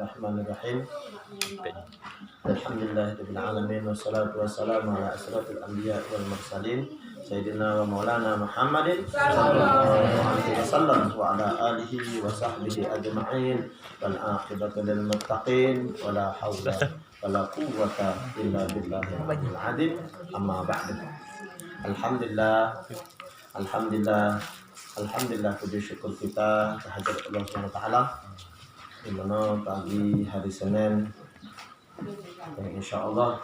Bismillahirrahmanirrahim. Alhamdulillahirabbil alamin wassalatu wassalamu ala asyrafil anbiya wal mursalin sayyidina wa maulana Muhammadin sallallahu alaihi wasallam wa ala alihi wa sahbihi ajma'in wal aqibatu lil muttaqin wala haula wala quwwata illa billahil azim. Amma ba'du. Alhamdulillah puji syukur kita kehadirat Allah Subhanahu wa taala di mana pagi hari Senin yang insyaallah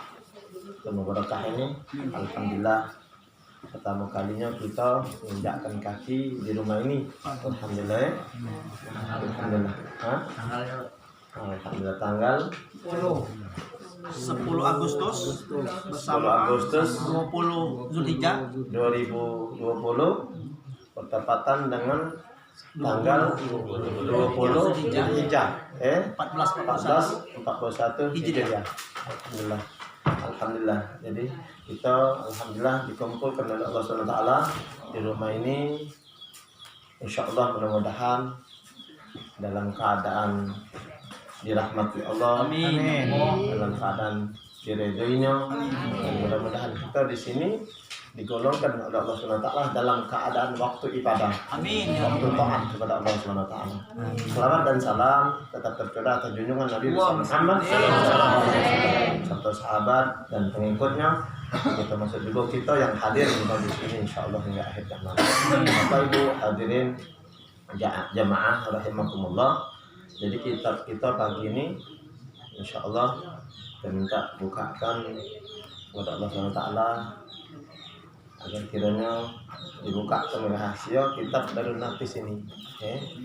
penuh berkah ini, alhamdulillah pertama kalinya kita menginjakkan kaki di rumah ini. Alhamdulillah tanggal 10 Agustus bersama 20 Zulhijjah 2020 bertepatan dengan tanggal 20 Zulhijjah 1441 Hijriah. Alhamdulillah. Jadi kita alhamdulillah dikumpulkan oleh Allah SWT di rumah ini. Insyaallah mudah-mudahan dalam keadaan dirahmati Allah, amin. Dalam keadaan diridhoinya, dan mudah-mudahan kita di sini digolongkan oleh Allah SWT dalam keadaan waktu ibadah, amin. Waktu taat kepada Allah SWT. Selamat dan salam tetap tercurah atas junjungan Nabi Muhammad serta sahabat dan pengikutnya, termasuk juga kita yang hadir di sini insyaallah hingga akhir zaman. Bapak Ibu hadirin jamaah rahimakumullah. Jadi kita pagi ini insyaallah kita minta bukakan kepada Allah SWT agar kiranya dibukakan rahasia kitab Darun Nafis ini,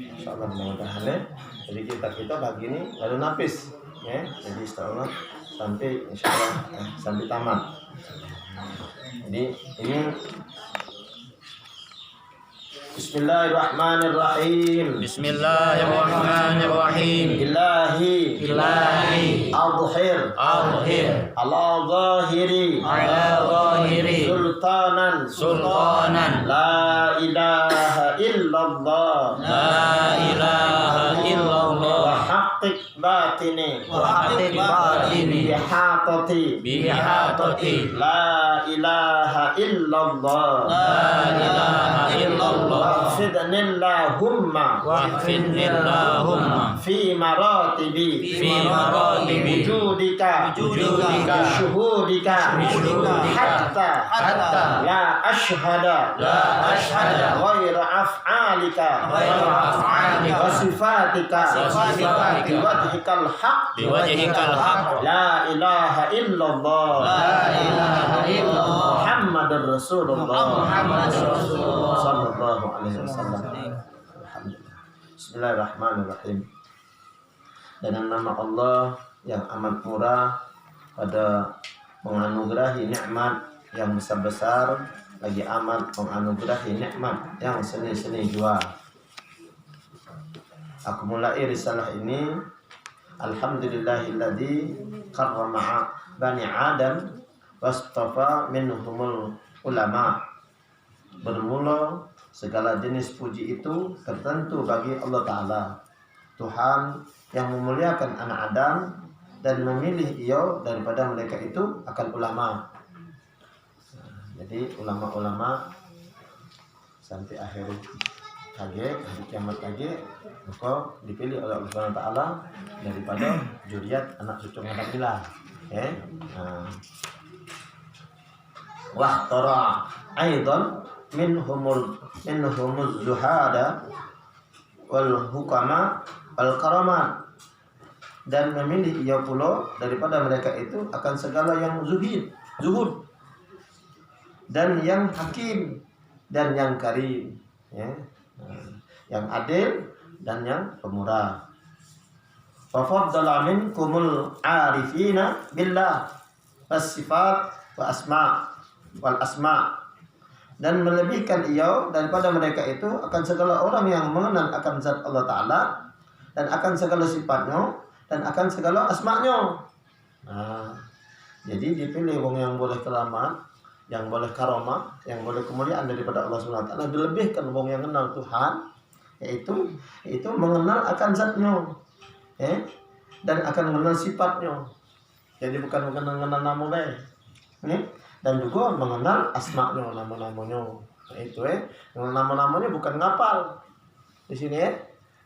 insyaallah mudah-mudahan. Jadi kita pagi ini Darun Nafis, jadi insyaallah sampai insyaallah sampai tamat. Jadi ini Bismillahirrahmanirrahim. Bismillahirrahmanirrahim. Ilahi adhhir ala zahiri sultanan la ilaha illallah wa haqqiq batini bihatati la ilaha illallah Wahfidnillahumma fi maratibi wujudika syuhudika hatta la ashhada ghaira af'alika wa sifatika biwajhikal haq la ilaha illallah Muhammadur Rasulullah sallallahu alaihi wasallam. Alhamdulillah. Bismillahirrahmanirrahim. Dengan nama Allah yang amat murah pada menganugerahi nikmat yang besar-besar, lagi amat menganugerahi nikmat yang seni-seni jua. Aku mulai risalah ini alhamdulillahilladzi karrama bani Adam wastafa minhumul ulama. Bermula segala jenis puji itu tertentu bagi Allah Ta'ala, Tuhan yang memuliakan anak Adam dan memilih ia daripada mereka itu akan ulama. Jadi ulama-ulama sampai akhir hari kiamat lagi, maka dipilih oleh Allah Subhanahu wa taala daripada zuriat anak cucu Nabilah. Wah tara aidan minhumul zuhada wal hukama wal karamat, dan memilih ia pula daripada mereka itu akan segala yang zuhud dan yang hakim dan yang karim, yang adil dan yang pemurah. Fa faddala minkumul arifina billah was sifat wal asma, dan melebihkan ia daripada mereka itu akan segala orang yang mengenal akan zat Allah Ta'ala dan akan segala sifatnya dan akan segala asma'nya. Jadi dipilih wong yang boleh keramat, yang boleh karomah, yang boleh kemuliaan daripada Allah Subhanahu wa taala, dilebihkan wong yang kenal Tuhan, yaitu mengenal akan zatnya. dan akan mengenal sifatnya. Jadi bukan mengenal nama baik. Dan juga mengenal asma'nya, nama-namanya. Nah, itu nama-namanya bukan ngapal. Di sini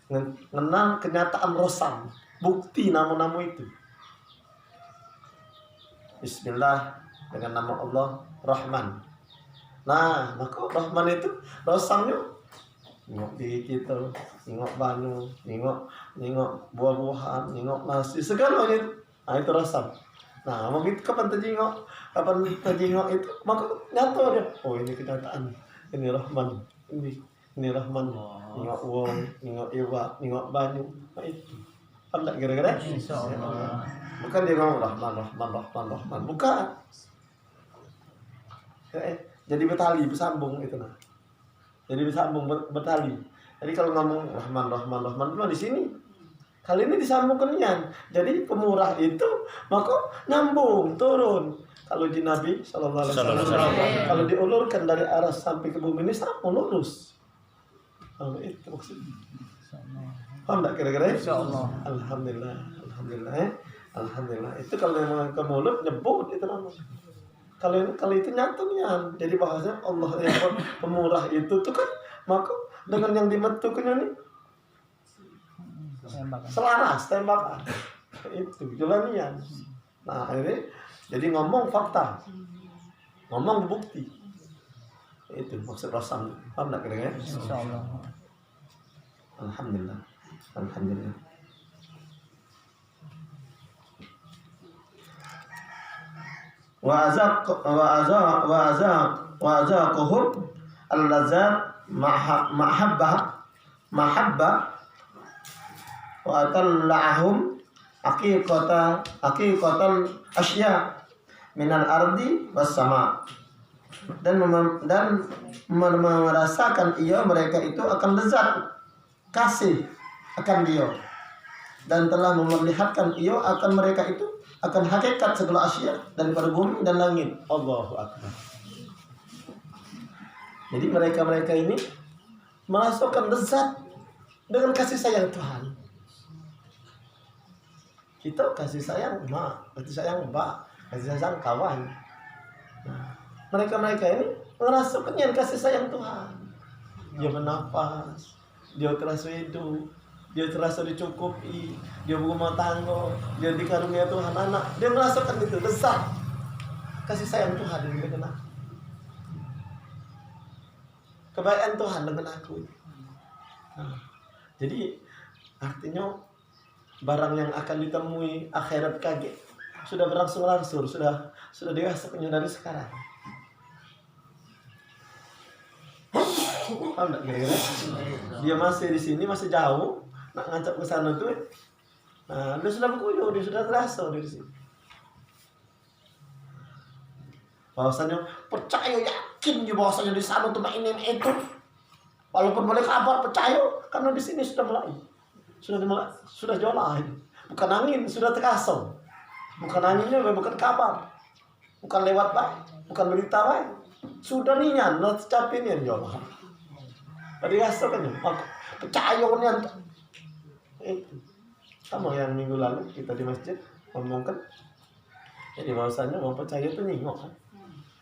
mengenal kenyataan rosam, bukti nama-nama itu. Bismillah, dengan nama Allah Rahman. Nah, maka Rahman itu rosamnya nengok diri kita, nengok banyu, nengok buah-buahan, nengok nasi, segalanya itu. Nah, itu rosam. Nah, begitu kapan terjengok itu, maka nyata dia. Oh, ini kenyataan. Ini Rahman. Ini Rahman. Nengok uang, nengok iwa, nengok banyu. Nah, itu. Apa kira-kira? Insyaallah. Bukan dia ngomong Rahman. Bukan. Jadi bertali, bersambung itu nah. Jadi bersambung bertali. Jadi kalau ngomong Rahman cuma di sini. Kali ini disambung kenyan. Jadi pemurah itu maka nyambung turun. Kalau di Nabi Sallallahu Alaihi Wasallam kalau diulurkan dari aras sampai ke bumi ini sama lurus. Itu maksudnya. Paham tak kira-kira? Insyaallah. Alhamdulillah. Itu kalau yang ke mulut nyebut itu namanya. Kalau itu nyatanya. Jadi bahasanya Allah yang pemurah itu tuh kan maka dengan yang dimetukannya ini selaras tembakan. Itu jalanian. Nah, ini jadi ngomong fakta. Ngomong bukti. Itu maksud rasam. Paham tak kira-kira? Insyaallah. Alhamdulillah. Wa azaqahum al-lazat mahabbah wa atalla'ahum haqiqatal asya minal ardi was sama. Dan merasakan mereka itu akan lezat kasih akan dia, dan telah memperlihatkan akan mereka itu akan hakikat segala asya daripada bumi dan langit. Allahu Akbar. Jadi mereka ini merasakan lezat dengan kasih sayang Tuhan. Kita kasih sayang mak, kasih sayang mbak, kasih sayang kawan. Nah, mereka ini merasakan kasih sayang Tuhan. Dia bernafas, dia terasa hidup, dia terasa dicukupi, dia berumah tangga, dia dikaruniai Tuhan anak, dia merasakan itu lezat kasih sayang Tuhan dengan aku, kebaikan Tuhan dengan aku. Nah, jadi artinya barang yang akan ditemui akhirat kaget sudah berangsur-angsur, sudah dirasakannya dari sekarang. Paham enggak kira-kira? Dia masih di sini, masih jauh, nak ngancap ke sana tuh. Nah, dia sudah berkuyuh, dia sudah terasa di sini. Bahwasanya percaya, yakin dia bahwasanya di sana tuh ini itu. Walaupun boleh kabar, percaya karena di sini sudah mulai. Sudah jalan. Bukan angin, sudah terasa. Bukan anginnya, bukan kabar. Bukan lewat baik, bukan berita baik. Sudah nian, lo capek nian jawab. Tadi rasa kan, percaya nian. Itu sama yang minggu lalu kita di masjid ngomongkan. Jadi bahwasanya mau percaya itu nengok kan.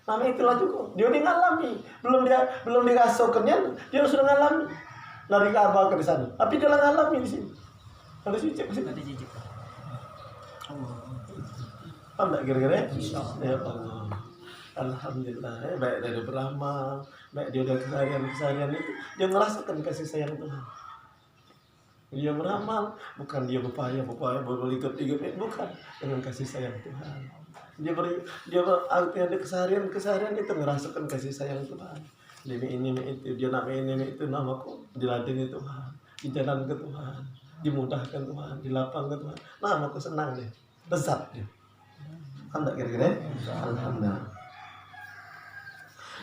Nah itulah juga dia udah ngalami, belum dirasakannya, dia sudah ngalami. Lari kabar ke sana, tapi dia ngalami di sini. Ada cicip sih. Ada cicip. Paham tak kira-kira? Ya Allah. Alhamdulillah, baik dari beramal, baik dia udah keseharian itu, dia merasakan kasih sayang Tuhan. Dia beramal, bukan dia berupaya berlipat-lipat, bukan, dengan kasih sayang Tuhan. Dia artinya ada keseharian itu merasakan kasih sayang Tuhan. Ini itu, dia nak ini itu namaku, diladeni Tuhan, dijalan ke Tuhan, dimudahkan Tuhan, dilapangkan Tuhan. Nah, aku senang deh, lezat dia. Anda kira-kira? Alhamdulillah.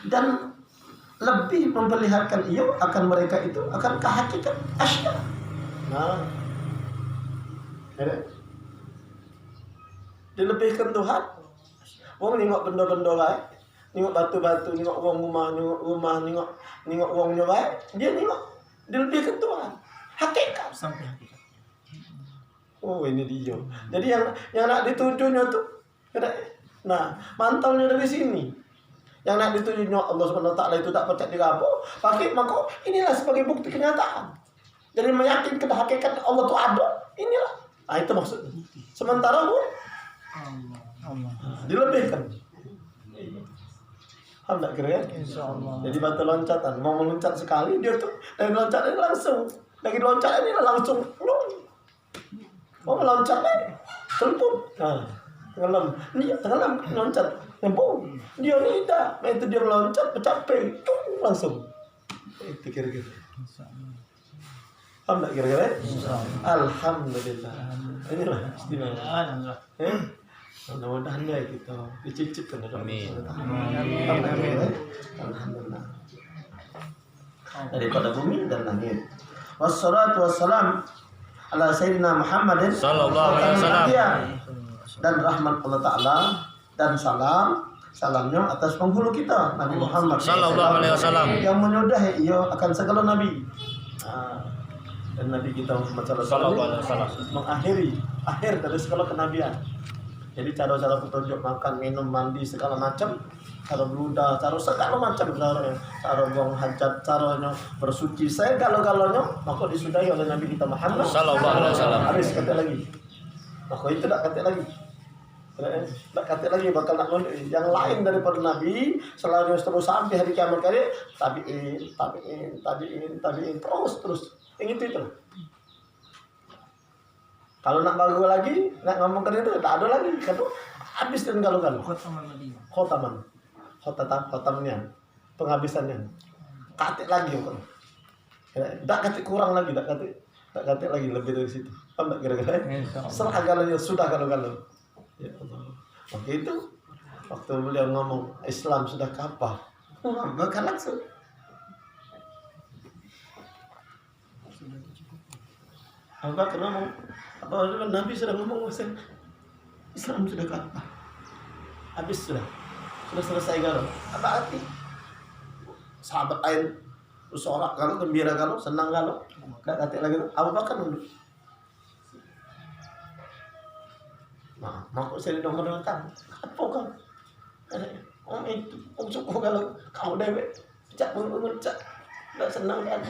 Dan lebih memperlihatkan akan mereka itu akan kehakikat asya. Nah, dilebihkan Tuhan. Wong nengok benda-benda baik, nengok batu-batu, nengok wong rumah, nengok wongnya baik, dia nengok dilebihkan Tuhan. Hakikat sampai hakikat. Oh ini dia. Jadi yang nak ditujunya tuh, nah mantalnya dari sini. Yang nak ditujunya Allah Subhanahu Wa Taala itu tak percaya dirapo, pakai maka inilah sebagai bukti kenyataan. Jadi meyakinkan hakikat Allah itu ada, inilah. Nah itu maksudnya. Sementara pun dilebihkan. Alhamdulillah kira ya. Jadi batu loncatan, mau meloncat sekali dia tuh dari loncat ini langsung, dari loncat ini langsung mau meloncat lagi, telepon. Nah, tenggelam loncat, nembung. Dia tidak, itu dia meloncat, capek, langsung. Itu kira-kira. Alhamdulillah kira-kira. Alhamdulillah. Inilah istimewa. Mudah-mudahan ya kita dicicipkan oleh Allah. Alhamdulillah. Daripada bumi dan langit. Wassalatu wassalam ala sayyidina Muhammadin sallallahu alaihi wasallam, dan rahmat Allah Ta'ala dan salamnya atas penghulu kita Nabi Muhammad sallallahu alaihi wasallam, yang menyudahi ia akan segala nabi. Dan Nabi kita Muhammad sallallahu alaihi wasallam mengakhir dari segala kenabian. Jadi cara-cara petunjuk makan, minum, mandi segala macam, cara beludah, cara segala macam caranya, cara buang hajat, caranya bersuci, segala-galanya maka disudahi oleh Nabi kita Muhammad sallallahu alaihi wasallam. Habis kata lagi, maka itu tak kata lagi. Tak kata lagi bakal nak yang lain daripada Nabi selalu terus sampai hari kiamat kali tabiin terus yang itu. Kalau nak baru lagi, nak ngomongkan itu tak ada lagi. Kata habis dan kalau khotamannya, penghabisannya. Katik lagi bukan. Tak katik kurang lagi, tak katik lagi lebih dari situ. Apa kira-kira? Seragalanya sudah kalau. Ya Allah. Waktu itu waktu beliau ngomong Islam sudah kapal. Bahkan langsung. Apa ngomong? Apa Nabi sudah ngomong Islam sudah kapal. Habis sudah selesai kalau. Apa arti? Sahabat lain bersorak kalau, gembira kalau, senang kalau, enggak kata lagi. Abu Bakar dulu. Nah, mau saya nomor datang. Apa kan? Om itu, om suku kalau kamu dewek, cak bangun cak, enggak senang kan?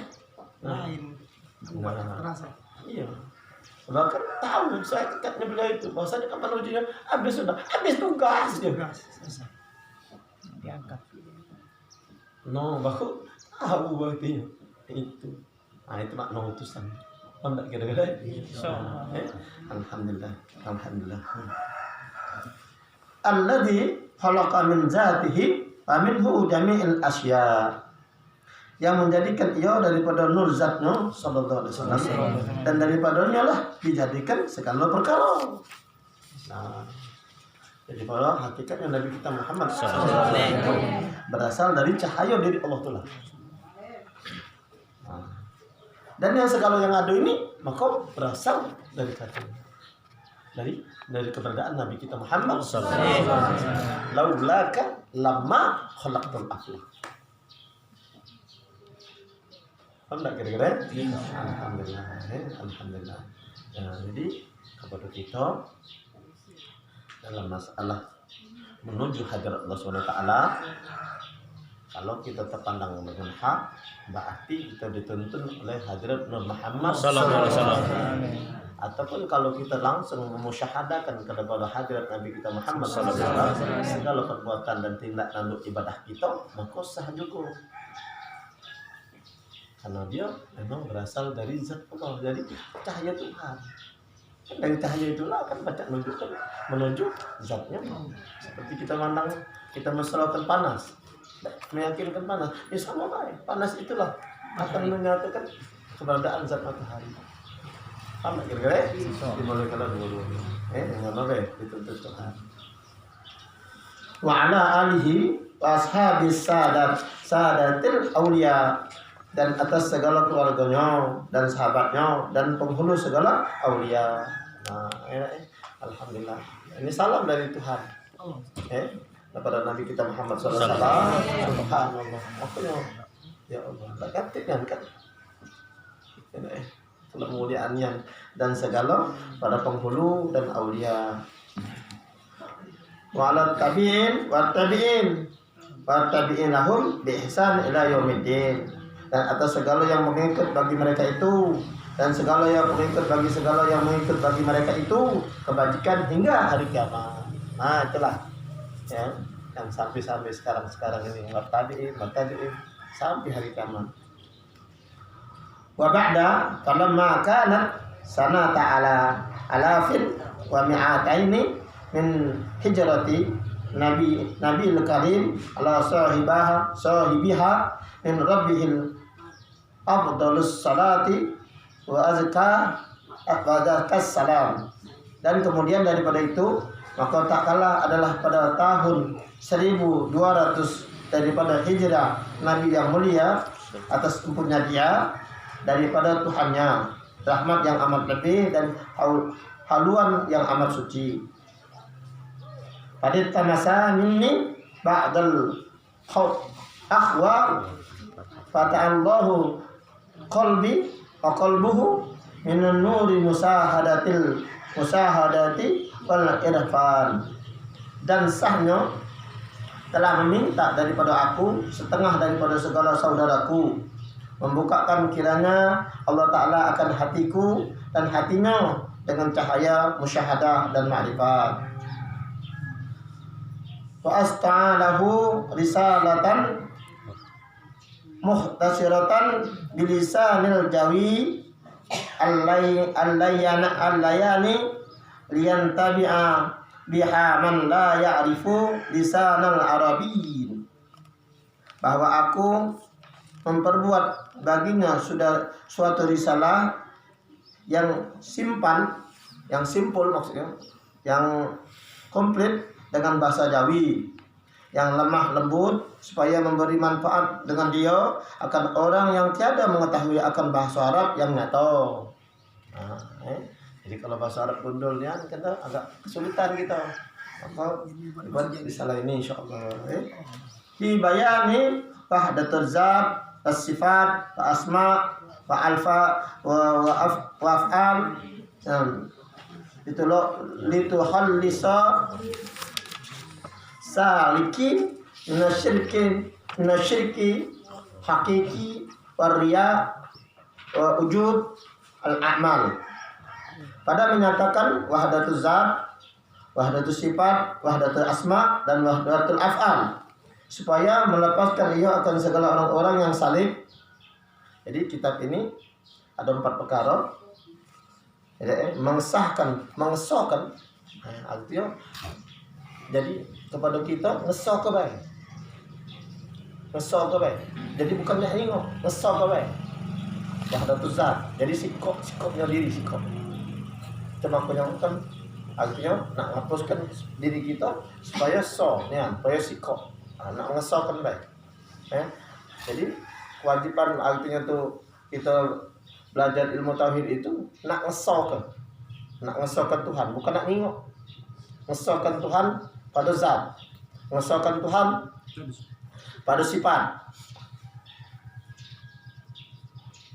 Lain. Terasa. Iya. Bahkan tahu saya dekatnya beliau itu bahwasanya kapan ujinya habis tugas dia. Selesai. Diangkat. No, baku tahu berarti itu. Nah, itu makna utusan. Enggak kira-kira? Alhamdulillah. Alladzi khalaqa min zatihi wa minhu jami'il asya. Yang menjadikan ia daripada nur zatnya sallallahu alaihi wasallam dan daripadanya lah dijadikan segala perkara. Nah, jadi pada hakikatnya Nabi kita Muhammad sallallahu alaihi wasallam berasal dari cahaya dari Allah Taala. Nah, dan yang segala yang ada ini maka berasal dari kata dari keberadaan Nabi kita Muhammad sallallahu alaihi wasallam. Laulaka lamma khalaqtul aflaq. Alhamdulillah kira-kira? Alhamdulillah. Nah, jadi kepada kita dalam masalah menuju hadirat Allah SWT, kalau kita terpandang dengan hak, berarti kita dituntun oleh hadirat Nur Muhammad sallallahu alaihi wasallam. Ataupun kalau kita langsung memusyahadakan kepada hadirat Nabi kita Muhammad sallallahu alaihi wasallam segala perbuatan dan tindak tanduk ibadah kita, maka sah juga. Karena dia memang berasal dari zat Allah, dari cahaya Tuhan. Dari cahaya itulah akan baca menuju zatnya. Seperti kita mandang, kita mensolawkan panas, meyakinkan panas, ya sama baik. Panas itulah akan menyatakan keberadaan zat matahari. Paham tak kira-kira? Dibolehkan dulu. Dengan apa? Dituntut Tuhan. Wa ala alihi wa ashabis sadatil awliya, dan atas segala keluarganya dan sahabatnya dan penghulu segala aulia. Nah, alhamdulillah. Ini salam dari Tuhan. Kepada Nabi kita Muhammad sallallahu alaihi wasallam. Subhanallah. Makanya ya Allah, tak ketik kan. kemuliaannya dan segala pada penghulu dan aulia. Wa ala tabi'in wa tabi'in lahum bi ihsan ila yaumiddin. Dan atas segala yang mengikut bagi mereka itu dan segala yang mengikut bagi segala yang mengikut bagi mereka itu kebajikan hingga hari kiamat. Nah, itulah ya yang sampai sekarang ini tabi'in sampai hari kiamat. Wa ba'da falamma kanat sanata ala alafin wa mi'ataini min hijrati Nabi al-Karim ala sahibiha min rabbihil afdalus salati wa azka salam. Dan kemudian daripada itu maka tak kalah adalah pada tahun 1200 daripada hijrah Nabi yang mulia atas empunya dia daripada Tuhannya, rahmat yang amat lebih dan haluan yang amat suci. Padit tamasa minni ba'dal akhwa fata'allahu qalbi wa qalbuhu minan nuri musahadati wal irfan. Dan sahnya telah meminta daripada aku setengah daripada segala saudaraku, membukakan kiranya Allah Ta'ala akan hatiku dan hatinya dengan cahaya musyahadah dan ma'rifat. Wa asta'alahu risalatan muhtasiratan bilisanil jawi allayani liyantabi'a biha man la ya'rifu lisanal arabiyyin. Bahwa aku memperbuat baginya sudah suatu risalah yang simpul maksudnya, yang komplit dengan bahasa Jawi, yang lemah lembut supaya memberi manfaat dengan dia akan orang yang tiada mengetahui akan bahasa Arab yang nyata. Nah, jadi kalau bahasa Arab gundulnya kita agak kesulitan kita. Maka buat risalah ini insyaallah. Di bayani wahdatul zat, as-sifat, wa asma, wa alfa, wa af'al. Itu loh lituhallisa salikin minasyirki hakiki wariya wa wujud al-a'mal. Pada menyatakan wahdatul zat, wahdatul sifat, wahdatul asma dan wahdatul af'al, supaya melepaskan ia akan segala orang-orang yang salib. Jadi kitab ini ada 4 perkara. Jadi mengesahkan, artinya jadi kepada kita ngesah ke baik. Jadi bukannya ingok, ngesah ke baik. Wahdatul zat. Jadi sikapnya diri sikap. Cuma penyangkan artinya nak hapuskan diri kita supaya supaya sikap. Nak ngesahkan baik. Jadi kewajiban artinya tuh kita belajar ilmu tauhid itu nak ngesahkan Tuhan, bukan nak ingok. Ngesahkan Tuhan pada zat, ngesahkan Tuhan pada sifat.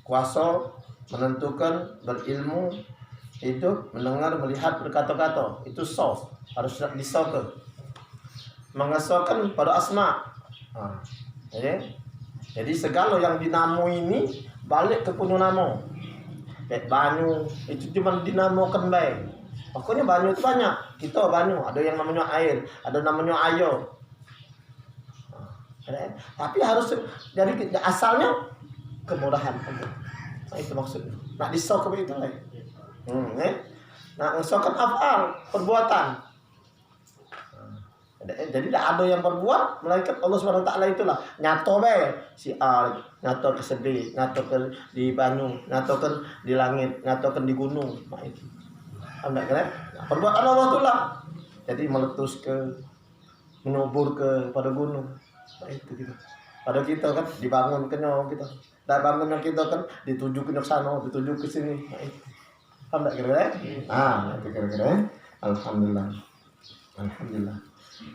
Kuasa menentukan, berilmu, hidup, mendengar, melihat, berkata-kata, itu soft, harus disahkan. Mengesahkan pada asma. Jadi segala yang dinamo ini balik ke punya nama. Kayak banyu itu cuma dinamokan baik. Pokoknya banyu itu banyak. Kita banyu, ada yang namanya air, ada namanya ayo. Tapi harus dari asalnya kemurahan. Nah, itu maksudnya. Nak disok ke itu lah. Nak ngesokkan af'al, perbuatan. Jadi tidak ada yang berbuat melainkan Allah SWT itulah. Nyato be si A, nyato ke sedih, nyato ke di banyu, nyato ke di langit, nyato ke di gunung. Nah itu. Anda kira? Perbuatan Allah itulah. Jadi meletus ke, menyubur ke pada gunung. Nah itu gitu. Pada kita kan dibangun ke nyawa kita. Dah bangunnya kita kan dituju ke sana, dituju ke sini. Nah itu. Anda kira? Itu kira-kira. Alhamdulillah.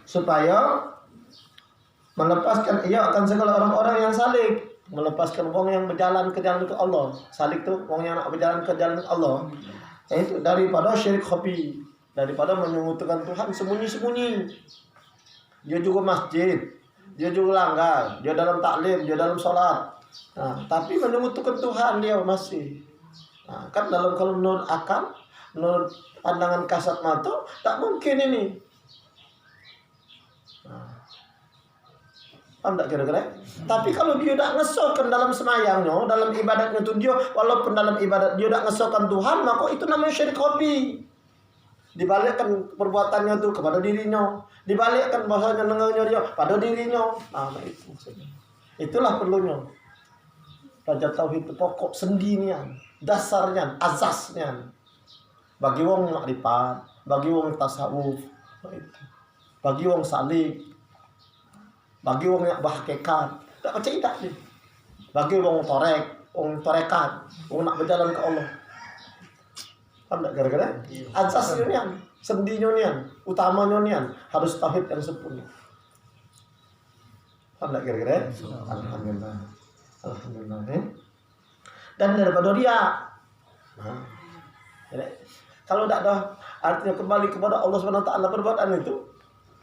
Supaya melepaskan ia akan segala orang-orang yang salib. melepaskan wong yang berjalan ke jalan ke Allah. Salik tuh wong yang nak berjalan ke jalan ke Allah. Itu daripada syirik khafi, daripada menyekutukan Tuhan sembunyi-sembunyi. Dia juga masjid, dia juga langgar, dia dalam taklim, dia dalam sholat. Nah, tapi menyekutukan Tuhan dia masih. Nah, kan dalam kalau menurut akal, menurut pandangan kasat mata, tak mungkin ini. Nah, paham tak kira-kira? Tapi kalau dia tak ngesokkan dalam semayangnya, dalam ibadatnya itu dia, walaupun dalam ibadat dia tak ngesokkan Tuhan, maka itu namanya syirik khafi. Dibalikkan perbuatannya itu kepada dirinya, dibalikkan bahasanya nengarnya dia pada dirinya. Nah, itu maksudnya. Itulah perlunya. Belajar tauhid itu pokok sendinya, dasarnya, azasnya. Bagi wong makrifat, bagi wong tasawuf, bagi wong salik, bagi wong yang berhakikat, tak percaya tak ni. Bagi wong torek, wong torekat, wong nak berjalan ke Allah. Paham tak kira-kira? Asasnya nian, sendinya nian, utamanya nian, harus tauhid yang sempurna. Paham tak kira-kira? Alhamdulillah. Alhamdulillah. Dan daripada dia. Nah, kalau tak ada artinya kembali kepada Allah SWT perbuatan itu.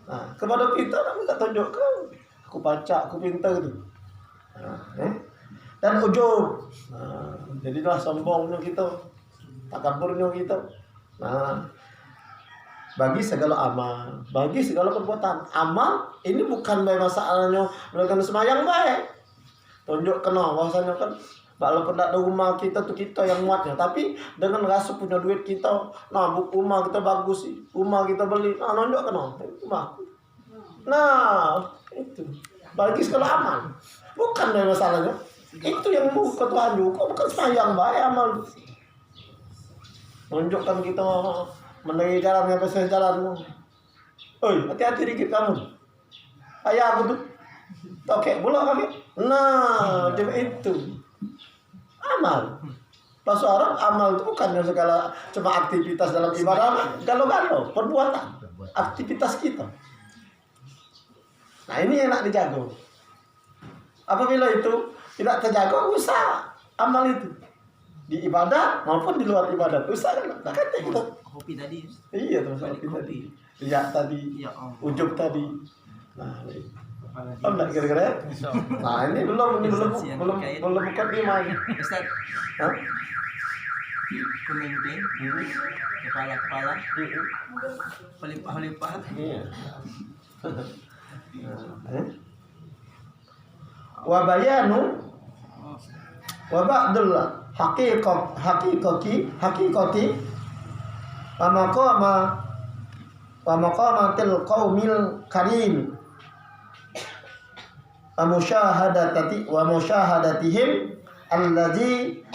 Nah, kepada kita tak minta tunjukkan. Aku baca, aku pintar gitu. Nah, dan ujub. Nah, jadilah sombongnya kita, takaburnya kita. Nah, bagi segala amal, bagi segala perbuatan. Amal ini bukan baik masalahnya melakukan semayang baik. Tunjukkan bahwasanya kan walaupun tak ada rumah kita tuh kita yang muatnya, tapi dengan rasa punya duit kita, nah rumah kita bagus sih, rumah kita beli, nah nunjukkan rumah. Nah, itu bagi segala amal, bukan dari masalahnya. Itu yang mau ke Tuhan juga, bukan sayang baik amal. Tunjukkan kita menaiki jalan apa saya jalanmu. Oi, hati-hati dikit kamu. Ayah aku tuh, tokek bola kaki. Nah, dia itu amal. Bahasa Arab amal itu bukan segala cuma aktivitas dalam ibadah, galo-galo, perbuatan, aktivitas kita. Nah ini yang nak dijaga. Apabila itu tidak terjaga, usaha amal itu di ibadah maupun di luar ibadah, usaha kan? Nah, kan kita. Kopi tadi. Iya tuh kopi tadi, riak tadi, Ya, ujub tadi. Nah, enggak kira-kira? Nah ini belum bukan iman. Ustaz, Hah? pemimpin, kepala-kepala, pelipah-pelipah. Iya. Wa bayanu wa ba'dul haqiqati wa maqamatil qaumil karim wa musyahadatihim allazi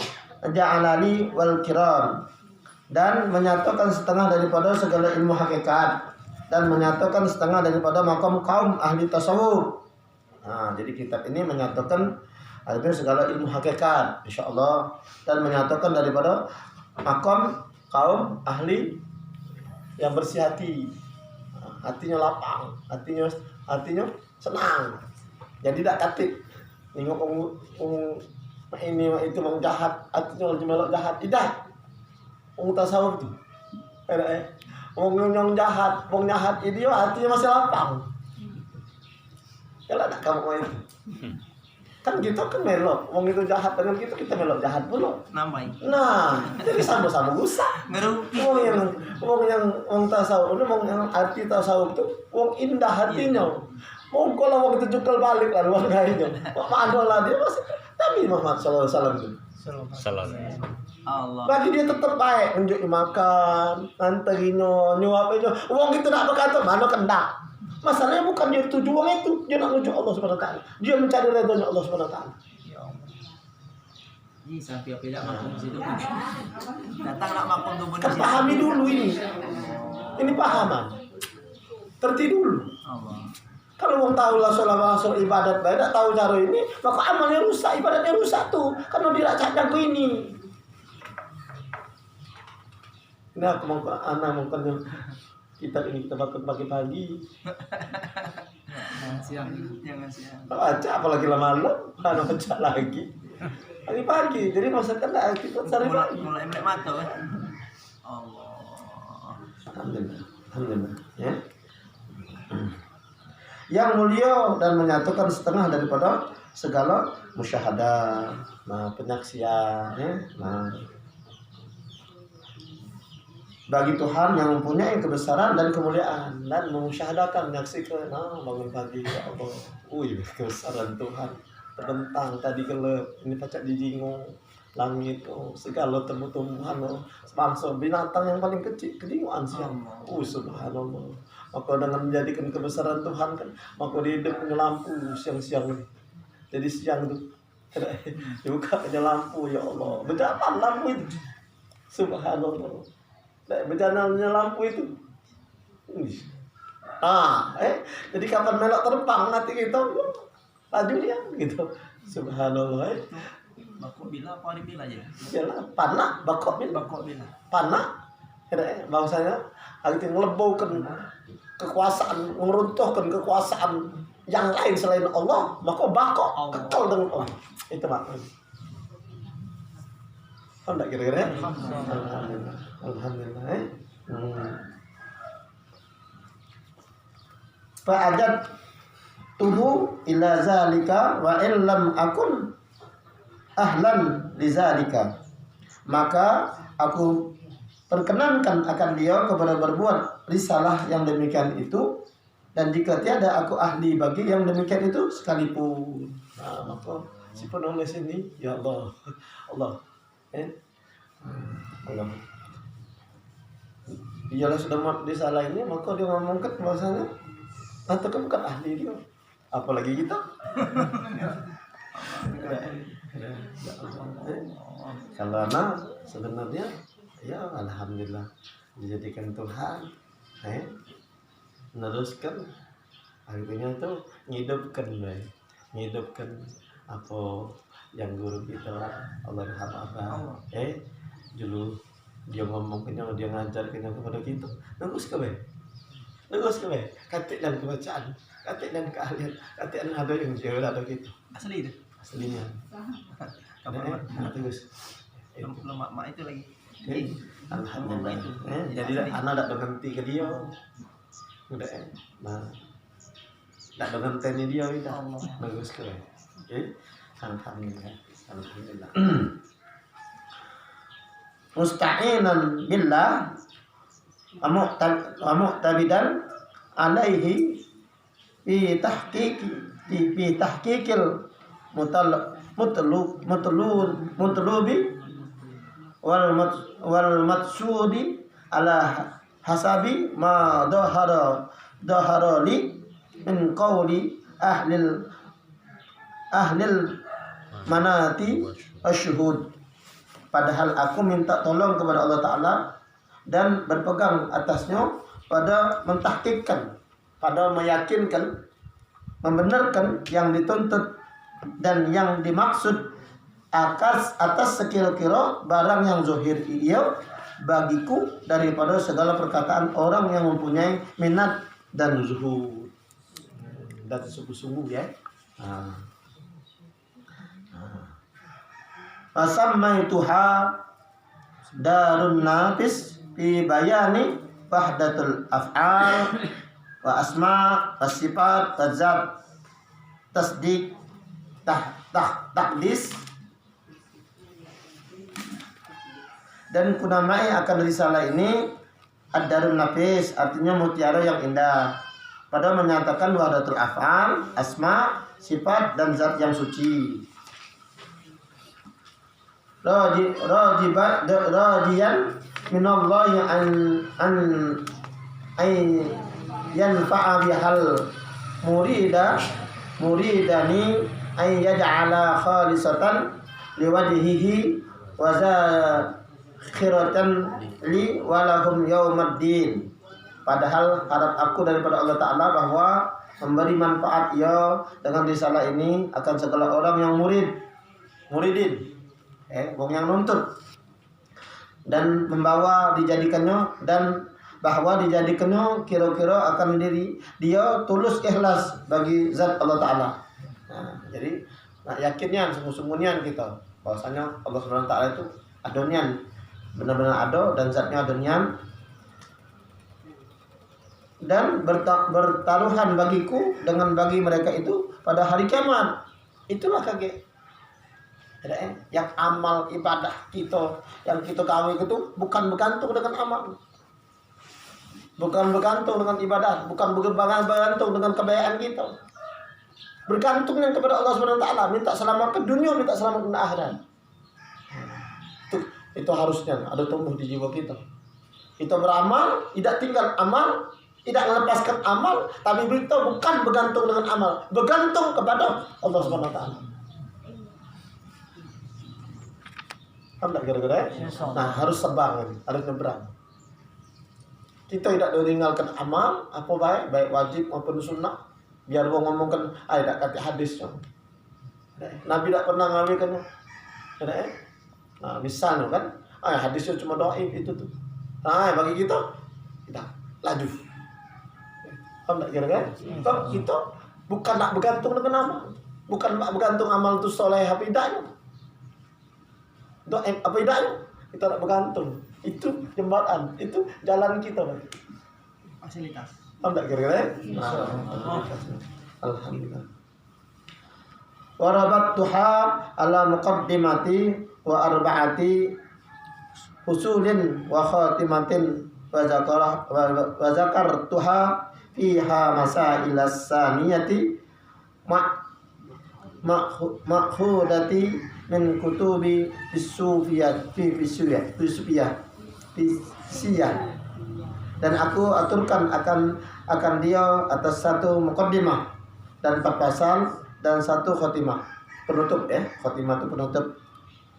ja'alani wal kiram, dan menyatakan setengah daripada segala ilmu hakikat, dan menyatakan setengah daripada makam kaum ahli tasawuf. Nah, jadi kitab ini menyatakan ada segala ilmu hakikat, insyaallah, dan menyatakan daripada makam kaum ahli yang bersih hati. Nah, hatinya lapang, hatinya senang. Jadi tidak katik. Nengok ini itu mau jahat, hatinya lagi melok jahat, tidak. Tasawuf tu. Wong jahat, wong jahat ini hatinya masih lapang. Kalau nak kamu itu, kan kita kan melok, wong itu jahat dengan kita melok jahat pula. Namai. Nah, jadi sama-sama rusak. Ngerupi. Wong tasawuf itu, wong yang arti tasawuf itu, wong indah hatinya. Mau kalau wong itu cukal balik lah, wong kayaknya. Maaflah dia masih Nabi Muhammad SAW itu. Salam. Allah. Bagi dia tetap baik, unjuk makan, antarinya, nyuapnya. Uang itu nak berkata, mana kendak. Masalahnya bukan dia tuju uang itu, dia nak menuju Allah SWT. Dia mencari redanya Allah SWT. Ya Allah. Ini sampai apa makum situ. Datang nak makum tu Kan pahami dulu ini. Ini pahaman. Terti dulu. Allah. Kalau orang tahu lah soal ibadat baik, tak tahu cara ini, maka amalnya rusak, ibadatnya rusak tuh. Karena dia tak cadang ke ini. Ini aku mau kita ini kita bakal pagi-pagi. Jangan siang. Baca apalagi malam, kan baca lagi. Pagi-pagi, jadi maksudnya kita cari pagi. Mulai melek mata kan. Allah. Alhamdulillah. Alhamdulillah. Ya. Yang mulia dan menyatukan setengah daripada segala musyahadah, nah penyaksian, ya. Nah, bagi Tuhan yang mempunyai kebesaran dan kemuliaan dan mengusyahadakan menyaksikan, nah bangun pagi ya Allah, kebesaran Tuhan terbentang tadi kelep ini pacak dijingo langit, segala tumbuh-tumbuhan, bangsa binatang yang paling kecil kedinguan siang, subhanallah. Maka dengan menjadikan kebesaran Tuhan kan, maka dia punya lampu siang-siang ini, jadi siang tuh dibuka aja lampu, ya Allah, berapa lampu itu, subhanallah. Berjalannya lampu itu. Jadi kapan melok terbang nanti kita laju dia gitu. Subhanallah. Bakok bila apa bila aja. Yalah, panah bakok bila. Panah. Bahwasanya itu ngelebaukan kekuasaan, meruntuhkan kekuasaan yang lain selain Allah, maka bakok kekal dengan Allah. Itu maknanya. Enggak kira-kira? Alhamdulillah. Alhamdulillah. Fa'adat tuhu ila zalika wa illam akun ahlan li zalika. Maka aku perkenankan akan dia kepada berbuat risalah yang demikian itu, dan jika tiada aku ahli bagi yang demikian itu sekalipun. Nah, maka si penulis ini, ya Allah, Allah. Allah. Dialah sudah disalah ini, maka dia ngomongkan bahasanya atau kan bukan ahli dia, apalagi kita. Kalau anak sebenarnya ya alhamdulillah dijadikan Tuhan, meneruskan akhirnya tuh ngidupkan apa yang guru kita Allah rahmat dulu dia ngomongnya, dia ngajarkannya kepada kita, terus katik dan kebacaan, katik dan keahlian, katik dan ada yang jauh ada gitu Asli itu. aslinya. Terus Lemak mak itu lagi. alhamdulillah jadi anak tak berhenti ke dia udah nah tak berhenti dia itu bagus ke alhamdulillah. Alhamdulillah. Musta'inan billah mu'tabidan alaihi fi tahqiqil mutlubi wal matsudi ala hasabi ma dahara li min qawli ahlil manati asyhud. Padahal aku minta tolong kepada Allah Ta'ala dan berpegang atasnya pada mentahkikkan, pada meyakinkan, membenarkan yang dituntut dan yang dimaksud atas sekira-kira barang yang zahir ia bagiku daripada segala perkataan orang yang mempunyai minat dan zuhud dan sungguh-sungguh ya. Fasammaituha darun nafis fi bayani wahdatul af'al wa asma wa sifat wa zat tasdiq takdis, dan kunamai akan risalah ini ad-darun nafis, artinya mutiara yang indah, pada menyatakan wahdatul af'al, asma, sifat dan zat yang suci. Radiyan minallahi an yanfa'a bihal muridani ay yaj'ala khalisatan liwajhihi wa zakhiratan li walahum yaumaddin. Padahal harap aku daripada Allah Ta'ala bahwa memberi manfaat ia dengan risalah ini akan segala orang yang muridin yang nuntut, dan membawa dijadikannya dan bahwa dijadikannya kira-kira akan diri dia tulus ikhlas bagi zat Allah Ta'ala. Nah, jadi yakinnya sungguh-sungguhnya kita bahwasanya Allah Subhanahu Wa Ta'ala itu adonian, benar-benar ada dan zatnya adonian, dan bertaruhan bagiku dengan bagi mereka itu pada hari kiamat. Itulah kaget. Yang amal ibadah kita yang kita kawin itu bukan bergantung dengan amal, bukan bergantung dengan ibadah, bukan bergantung dengan kebaikan kita, bergantungnya kepada Allah Subhanahu Wa Ta'ala. Minta selamat ke dunia, minta selamat ke akhirat. Itu harusnya ada tumbuh di jiwa kita. Kita beramal, tidak tinggal amal, tidak melepaskan amal, tapi kita bukan bergantung dengan amal, bergantung kepada Allah Subhanahu Wa Ta'ala. Kira-kira. Nah, harus sebang, harus nyebrang. Kita tidak ditinggalkan amal, apa baik wajib maupun sunnah. Biar gua ngomongkan, tidak kata hadisnya. Nabi tidak pernah ngambilkan. Nah, misalnya kan, hadisnya cuma doain itu tuh. Nah, bagi kita laju. Kira-kira. Kita bukan nak bergantung dengan amal, bukan bergantung amal itu soleh apa tidaknya. Apa tidaknya kita tak bergantung, itu jembatan, itu jalan kita, Fasilitas. tidak kira-kira. Alhamdulillah. Warabattuha ala muqaddimati wa arba'ati usulin wa khatimatin wa zakartuha fiha masailas saniyati ma'khudati min kutubi fisufiyah, dan aku aturkan akan dia atas satu muqaddimah dan 4 pasal dan 1 khotimah penutup. Khotimah itu penutup,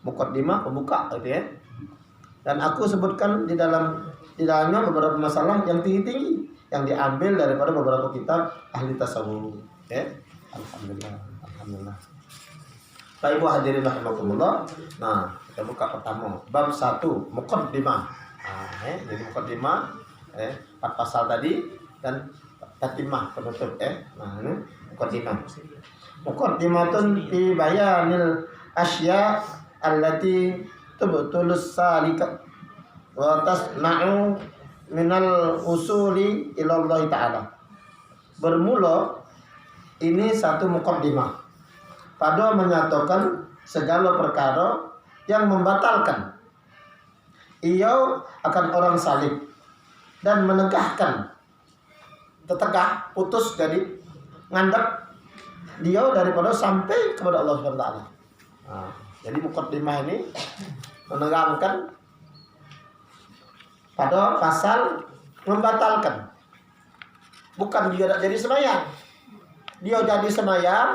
muqaddimah pembuka gitu ya. Dan aku sebutkan di dalamnya beberapa masalah yang tinggi-tinggi yang diambil daripada beberapa kitab ahli tasawuf. Alhamdulillah. Baik, Ibu hadirin rahimakumullah. Nah, kita buka pertama bab 1 muqaddimah. Jadi muqaddimah 4 pasal tadi dan tatimah penutup. Nah, ini muqaddimah. Muqaddimatun fi bayanil asya allati tubtulus salika wa tasna'u minal usuli ila Allah Ta'ala. Bermula ini satu muqaddimah pada menyatakan segala perkara yang membatalkan ia akan orang salib dan menegahkan tetegah putus jadi ngandap dia daripada sampai kepada Allah Subhanahu Wa Ta'ala. Nah, jadi muqaddimah ini menegangkan pada pasal membatalkan, bukan dia tak jadi sembahyang, dia jadi sembahyang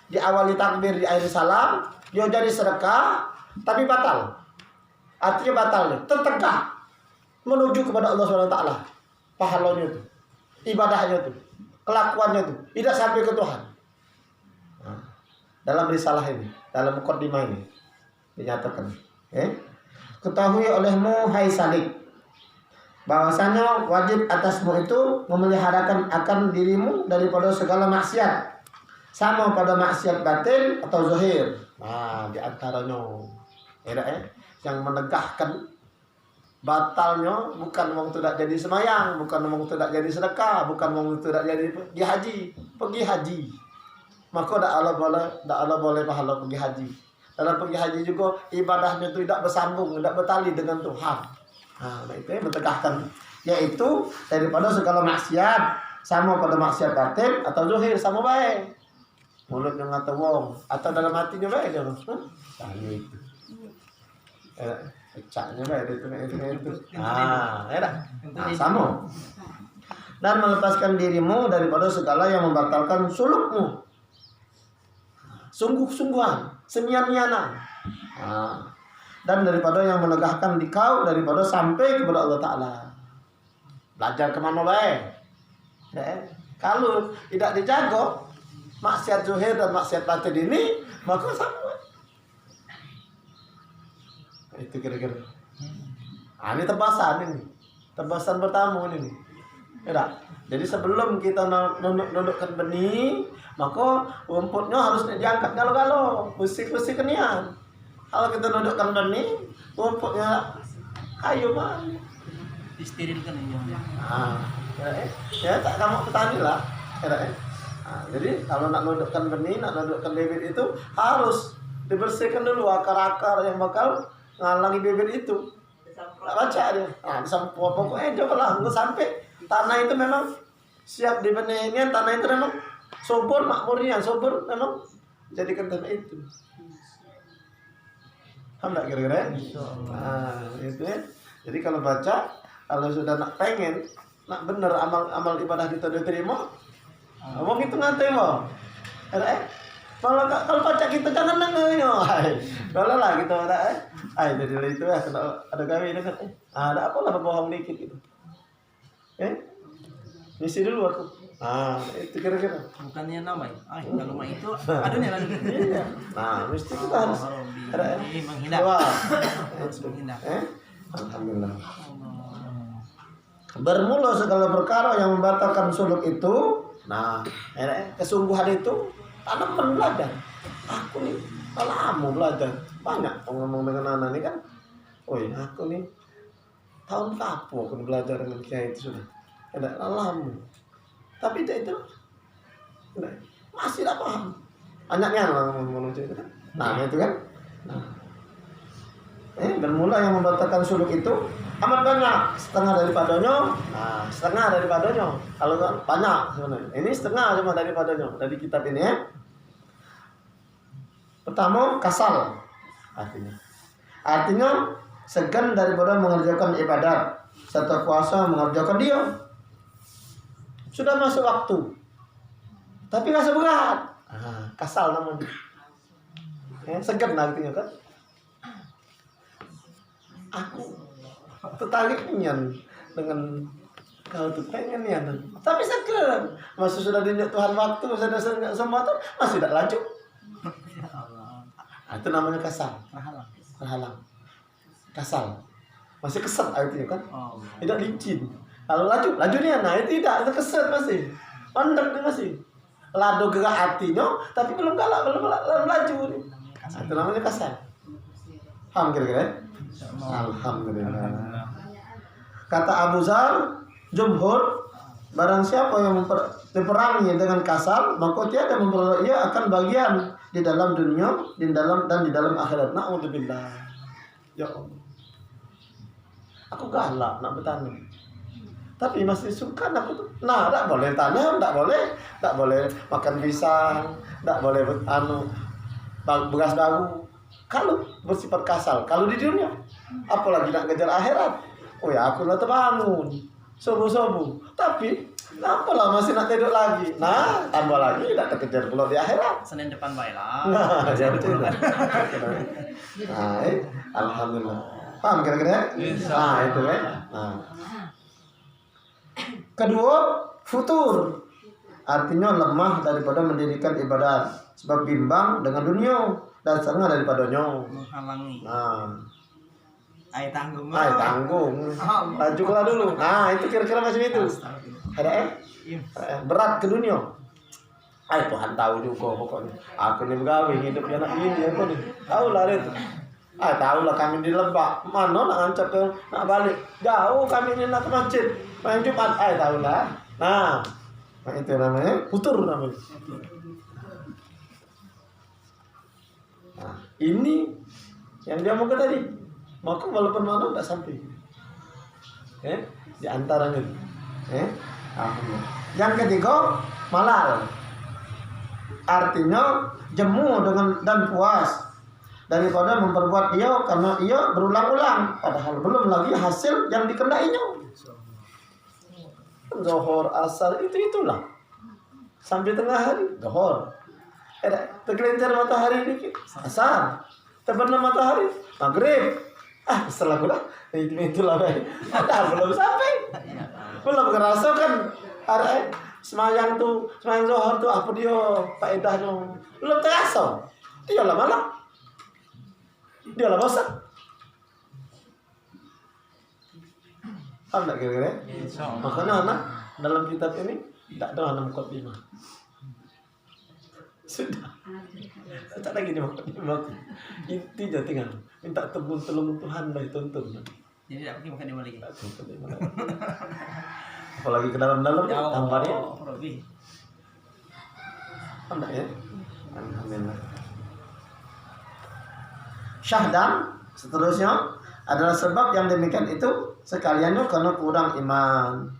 di awali takbir, di akhir salam, dia jadi sedekah, tapi batal. Artinya batal, tertegah menuju kepada Allah Subhanahu Wa Ta'ala. Pahalanya itu, ibadahnya itu, kelakuannya itu tidak sampai ke Tuhan. Nah, dalam risalah ini, dalam muqaddimah ini dinyatakan, ketahui olehmu hai salik, bahwasanya wajib atasmu itu memeliharakan akan dirimu daripada segala maksiat, sama pada maksiat batin atau zahir. Nah, di antaranya yang menegahkan batalnya bukan wong tidak jadi semayang, bukan wong tidak jadi sedekah, bukan wong tidak jadi pergi haji. Maka Allah boleh pahala pergi haji. Dalam pergi haji juga ibadahnya itu tidak bersambung, tidak bertali dengan Tuhan. Nah, itu yang menegahkan, yaitu daripada segala maksiat, sama pada maksiat batin atau zahir, sama baik. Mulutnya ngata wong atau dalam hatinya baik dia. Itu. Pecahnya baik itu. Sama. Dan melepaskan dirimu daripada segala yang membatalkan sulukmu. Sungguh-sungguhan, semian-mianan. Dan daripada yang menegahkan dikau daripada sampai kepada Allah Ta'ala. Belajar kemana baik. Kalau tidak dijaga maksiat zuhir dan maksiat batin ini, maka sama. Itu kira-kira. Ini tebasan ini. tebasan bertamu ini. Ya, jadi sebelum kita nundukkan benih, maka rumputnya harus diangkat galau-galau, bersih-bersih kenian. Kalau kita nundukkan benih, rumputnya kayu mah. Disterilkan ini. Nah, ya tak kamu petani lah. Jadi kalau nak nundukkan benih, nak nundukkan bibit itu harus dibersihkan dulu akar-akar yang bakal ngalangi bibit itu. Tak baca dia. Nah, pokoknya coba lah sampai tanah itu memang siap dibenihnya, tanah itu memang subur, makmurnya subur, memang jadikan tanah itu. Paham tak kira-kira? Nah, itu ya. Jadi kalau baca, kalau sudah nak pengen, nak bener amal ibadah kita diterima, ngomong itu ngantai mau. Kalau baca kita jangan nengenya. Kalau lah kita ada jadi itu ya, ada kami ini kan. Ada apa lah berbohong dikit gitu. Misi dulu aku. Itu kira-kira. Bukannya nama ya? Kalau mah itu adunya lagi. Iya. Nah, mesti kita harus menghindar. Menghindar. Alhamdulillah. Bermula segala perkara yang membatalkan suluk itu. Nah, kesungguhan itu tanaman belajar. Aku nih lama belajar. Banyak ngomong dengan anak ini kan. Aku nih tahun kapu aku belajar dengan kiai itu sudah. Ada lama. Tapi itu masih tak paham. Anaknya ngomong itu kan. Nah, itu kan. Nah. Bermula yang membatalkan suluk itu amat banyak, setengah daripadanya. Nah, setengah daripadanya. Kalau kan banyak sebenarnya. Ini setengah cuma daripadanya dari kitab ini ya. Pertama, kasal artinya segan daripada mengerjakan ibadat serta puasa mengerjakan dia. Sudah masuk waktu, tapi nggak seberat. Kasal namanya. Segan artinya kan. Aku tertarik nian dengan kau tuh pengen nian, tapi segan. Masih sudah dinyuk Tuhan waktu, sudah semua tuh masih tidak laju. Itu namanya kasal. Terhalang. Kasal. Masih keset artinya kan. Tidak licin. Kalau laju nian, nah itu tidak, itu keset masih. Pandang dia masih. Lado gerak hatinya, tapi belum galak, belum laju. Itu namanya kasal. Paham kira-kira? Alhamdulillah. Kata Abu Zar, jumhur, barang siapa yang diperangi dengan kasal, maka tiada memperoleh ia akan bagian di dalam dunia, di dalam akhirat. Na'udzubillah. Ya Allah. Aku galak nak bertani. Tapi masih suka aku tuh. Nah, tak boleh tanam, tak boleh makan pisang, tak boleh beras baru. Kalau bersifat kasal, kalau di dunia, apalagi nak kejar akhirat. Aku lah terbangun, subuh. Tapi, apalah masih nak tidur lagi. Nah, tambah lagi nak terkejar pula di akhirat. Senin depan baiklah. Nah, jadi itu. Nah, alhamdulillah. Paham kira-kira? Nah, itu ya. Nah. Kedua, futur. Artinya lemah daripada mendirikan ibadat, sebab bimbang dengan dunia dan setengah daripadanya. Menghalangi. Nah, Ayo tanggung. Lajulah dulu. Nah, itu kira-kira macam itu. Ada berat ke dunia. Tuhan tahu juga pokoknya. Aku ni begawe hidup anak ini aku ni. Tahu lah itu. Tahu lah kami di Lebak. Mana nak ngancap ke nak balik. Jauh kami ni nak ke masjid. Main Jumat. Tahu lah. Nah, itu namanya futur namanya. Nah, ini yang dia mau ke tadi. Maka walaupun mana tak sampai. Di antaranya. Yang ketiga, malal. Artinya jemu dan puas daripada memperbuat ia karena ia berulang-ulang padahal belum lagi hasil yang dikendainya. Zuhur, asar itulah. Sampai tengah hari, zuhur. Tergelincir matahari dikit, asar. Terbenam matahari, maghrib. Setelah pula itulah belum sampai. Belum kerasa kan semayang zuhur tuh apa dia faedahnya. Belum terasa. Dia lah malam. Dia lah bosan. Paham tak kira-kira? Insyaallah. Makanya anak dalam kitab ini tidak ada anak mukadimah. Sudah. Tak lagi di mukadimah. Intinya tinggal minta tolong Tuhan lah tuntun. Jadi tak pergi makan di mana lagi. Apalagi ke dalam-dalam Ya tambahnya. Allah, Robi. Paham tak ya? Alhamdulillah. Syahdan seterusnya adalah sebab yang demikian itu sekaliannya karena kurang iman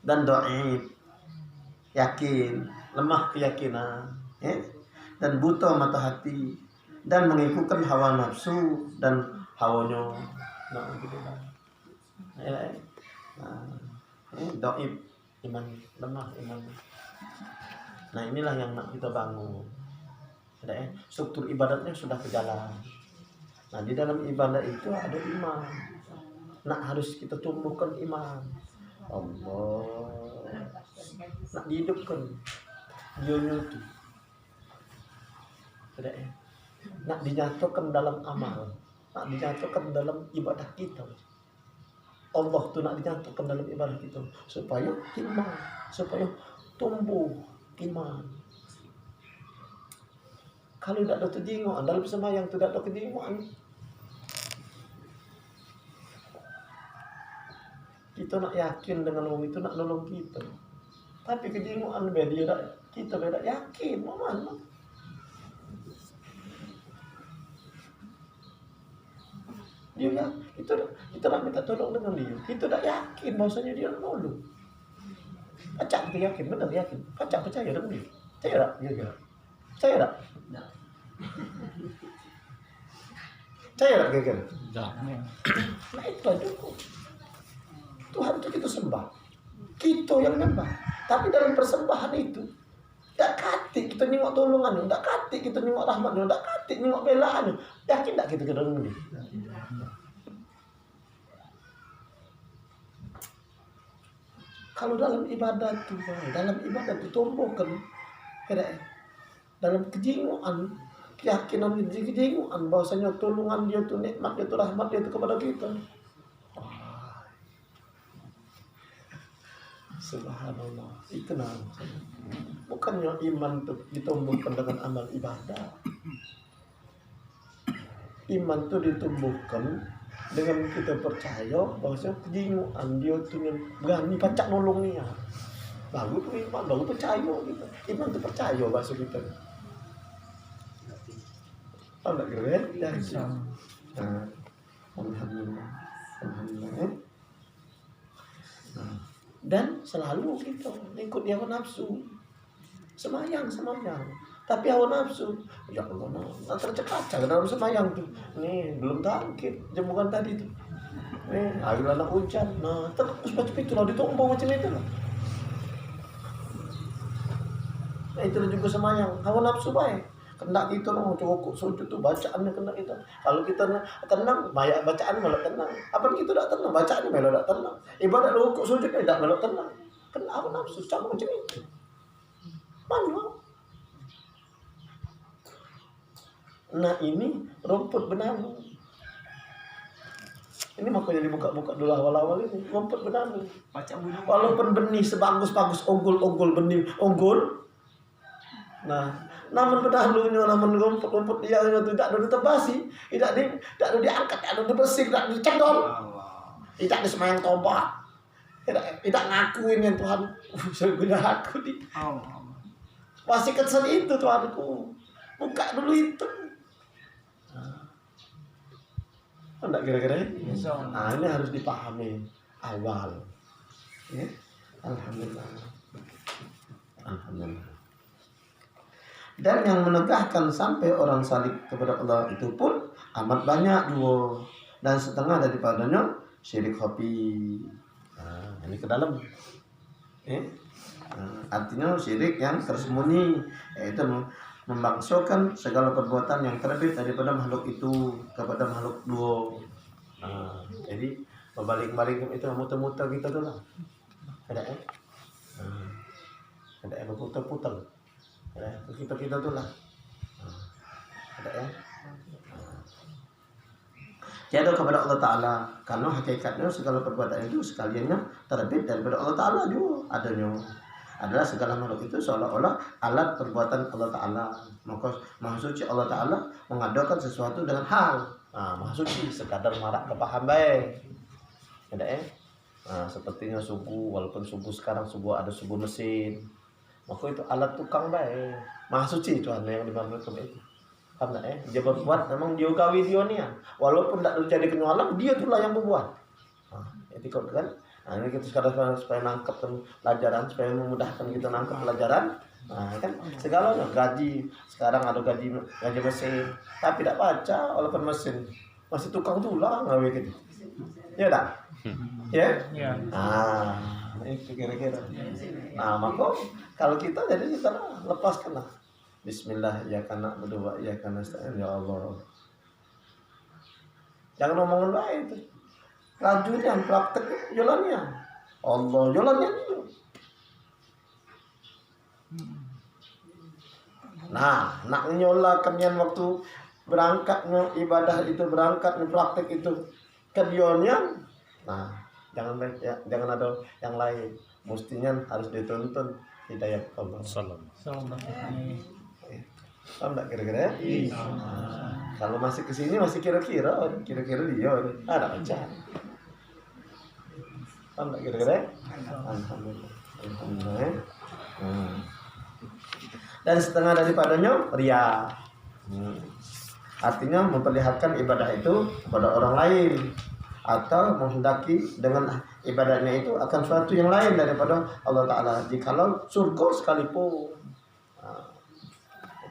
dan dhaif, yakin, lemah keyakinan, ya? Dan buta mata hati dan mengikutkan hawa nafsu dan hawanya. Nah, gitu kan. Ya, dhaif, iman lemah iman. Nah, inilah yang nak kita bangun. Ada ya? Struktur ibadatnya sudah berjalan. Nah, di dalam ibadah itu ada iman. Nak harus kita tumbuhkan iman. Allah. Nak dihidupkan. Dionya itu. Tidak ya? Nak dinyatakan dalam amal. Nak dinyatakan dalam ibadah kita. Allah tu nak dinyatakan dalam ibadah kita. Supaya iman. Supaya tumbuh iman. Kalau tidak ada kejinguan dalam sembahyang tidak ada kejinguan, kita nak yakin dengan orang itu nak nolong kita. Tapi kejinguan beda, kita beda yakin mana. Dia nak kita nak minta tolong dengan dia. Kita tak yakin bahasanya dia nak nolong. Pacak kita yakin, benar yakin. Pacak percaya dengan dia. Percaya tak? Dia percaya tak? Percaya tak kira-kira? Nah itu cukup. Tuhan itu kita sembah. Kita yang nyembah. Tapi dalam persembahan itu tak kati kita nengok tolongannya, tak kati kita nengok rahmatnya, tak kati nengok belaannya. Yakin tak kita ke dalam dia? Kalau dalam ibadah itu tumbuhkan dalam kejinguan, keyakinan kejinguan bahwasanya tolongan dia itu nikmat dia itu rahmat dia itu kepada kita. Subhanallah, itu namanya. Bukannya iman itu ditumbuhkan dengan amal ibadah. Iman itu ditumbuhkan dengan kita percaya bahwa kejinguan dia itu berani pacak nolong dia. Baru itu iman, baru percaya kita. Iman itu percaya bahasa kita. Tahu tak kira? Alhamdulillah. Alhamdulillah. Dan selalu kita ikut hawa nafsu. Semayang. Tapi hawa nafsu, ya Allah, nah tercekacak dalam semayang tuh. Nih belum tangkit jemukan tadi tuh. Nih air anak hujan, nah terus macam itu lah ditumpang macam itu lah. Nah itu juga semayang, hawa nafsu baik. Kena kita noh cukup sujud tuh bacaannya kena kita. Kalau kita tenang, banyak bacaan malah tenang. Apa kita tak tenang, bacaannya malah tak tenang. Ibadat rukuk sujud tidak malah tenang. Kena hawa nafsu sama macam itu. Mana? Nah ini rumput benanu. Ini makanya dibuka-buka dulu awal-awal ini rumput benanu. Walaupun benih sebagus-bagus unggul benih unggul. Nah, namun pendahulunya namun rumput dia itu tidak ada ditebasi, tidak diangkat, tidak dibersih, tidak dicendol. Tidak disemayang tobat. Tidak ngakuin yang Tuhan sudah aku di. Masih kesel itu Tuhanku. Buka dulu itu. Enggak kira-kira? Nah, ini harus dipahami awal. Ya. Alhamdulillah. Dan yang menegahkan sampai orang salib kepada Allah itu pun amat banyak juga. Dan setengah daripadanya syirik khafi. Nah, ini ke dalam. Artinya syirik yang tersembunyi, yaitu membangsakan segala perbuatan yang terbit daripada makhluk itu kepada makhluk dua. Jadi berbalik-balik itu muter-muter kita tu lah. Ada ada berputar-putar. Kita tu lah. Ada tiada kepada Allah Ta'ala, karena hakikatnya segala perbuatan itu sekaliannya terbit daripada Allah Ta'ala juga adanya. Adalah segala makhluk itu seolah-olah alat perbuatan Allah Ta'ala. Maka Maha Suci Allah Ta'ala mengadakan sesuatu dengan hal. Maha Suci sekadar marak kepaham baik. Ada sepertinya subuh, walaupun subuh sekarang subuh ada subuh mesin. Maka itu alat tukang baik. Maha Suci Tuhan yang dimaksudkan itu. Paham tak Dia berbuat memang dia gawi dia ni. Walaupun tak terjadi kenyualan, dia itulah yang berbuat. Itu kan. Ini kita sekarang supaya nangkep pelajaran, supaya memudahkan kita nangkep pelajaran. Kan segalanya gaji sekarang ada gaji mesin, tapi tidak baca walaupun mesin masih tukang tulang gawe gitu. Ya tak? Ya? Itu kira-kira. Maka kalau kita jadi kita lepaskanlah. Bismillah, ya kana berdoa, ya kana nasta'in, ya Allah. Jangan ngomong lain itu. Rajulnya praktek jalannya. Allah jalannya itu. Nak nyolakan yang waktu berangkatnya ibadah itu berangkat praktek itu kedionnya. Jangan ada yang lain. Mestinya harus dituntun hidayah Allah. Salam. Paham tak kira-kira? Kalau masih kesini masih kira-kira dia ada baca. Paham tak kira-kira? Alhamdulillah. Dan setengah daripadanya ria. Artinya memperlihatkan ibadah itu kepada orang lain atau menghendaki dengan ibadahnya itu akan suatu yang lain daripada Allah Ta'ala. Jikalau surga sekalipun.